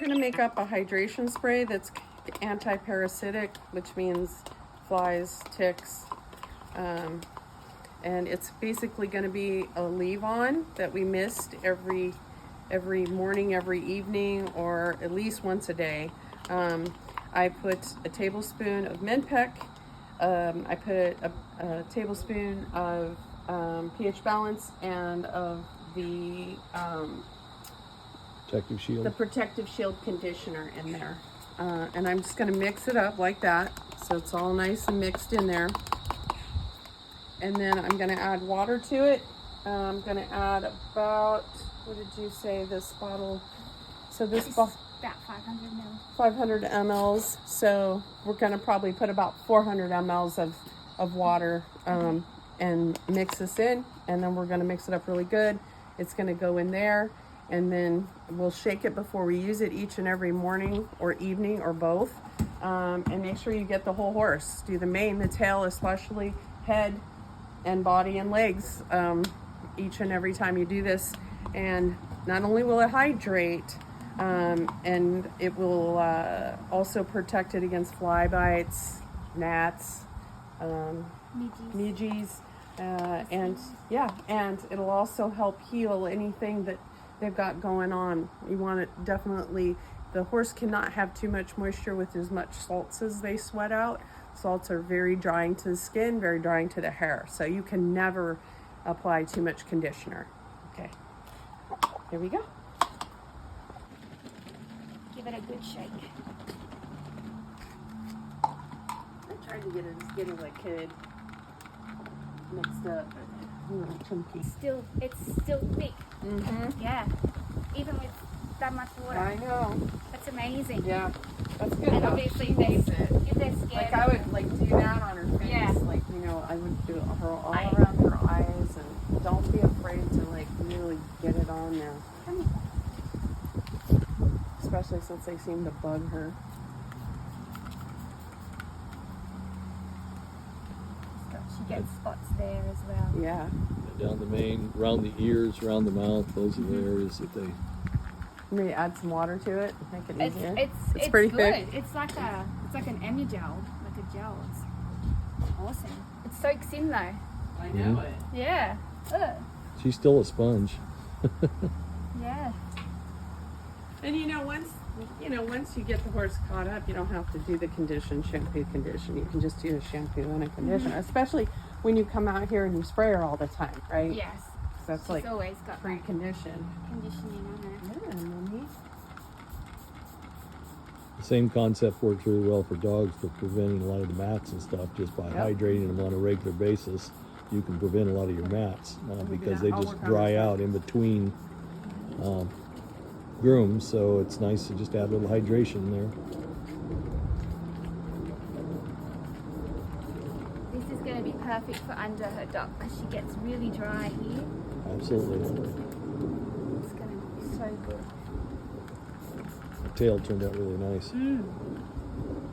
going to make up a hydration spray that's anti-parasitic, which means flies, ticks, and it's basically going to be a leave-on that we mist every morning, every evening, or at least once a day. I put a tablespoon of Menpec. I put a tablespoon of pH Balance and of the Protective Shield conditioner in there. And I'm just going to mix it up like that, so it's all nice and mixed in there. And then I'm going to add water to it. I'm going to add about, what did you say this bottle? So this bottle, about 500 ml. 500 mLs. So we're going to probably put about 400 mLs of water and mix this in. And then we're going to mix it up really good. It's going to go in there. And then we'll shake it before we use it each and every morning or evening or both. And make sure you get the whole horse. Do the mane, the tail, especially head and body and legs each and every time you do this. And not only will it hydrate, and it will also protect it against fly bites, gnats, midges, and it'll also help heal anything that they've got going on. You want it definitely, the horse cannot have too much moisture with as much salts as they sweat out. Salts are very drying to the skin, very drying to the hair. So you can never apply too much conditioner. Okay, here we go. Give it a good shake. I tried to get it as skinny as I could. Mixed up, chunky. It's still thick. Mm-hmm. Yeah, even with that much water. I know. That's amazing. Yeah, that's good. And obviously, if they're scared, like I would do that on her face. Yeah. Like, I would do it all around her eyes, and don't be afraid to really get it on there. Especially since they seem to bug her. She gets spots there as well. Yeah. Down the mane, around the ears, around the mouth. Those are the areas that they. Maybe add some water to it, make it easier. It's pretty good. thick. It's like an Emmy gel, like a gel. It's awesome. It soaks in though. I know it. Yeah. Ugh. She's still a sponge. Yeah. And once you get the horse caught up, you don't have to do the shampoo condition. You can just do the shampoo and a conditioner, especially when you come out here and you spray her all the time, right? Yes. So that's She's always got pre-conditioned. conditioning on her. Yeah, mommy. The same concept works really well for dogs for preventing a lot of the mats and stuff. Just by hydrating them on a regular basis, you can prevent a lot of your mats because they just dry out in between grooms. So it's nice to just add a little hydration there. This is going to be perfect for under her dog because she gets really dry here. Absolutely. It's going to be so good. The tail turned out really nice.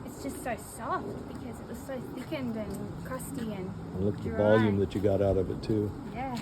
It's just so soft because it was so thickened and crusty and And look at the dry. volume that you got out of it too. Yeah.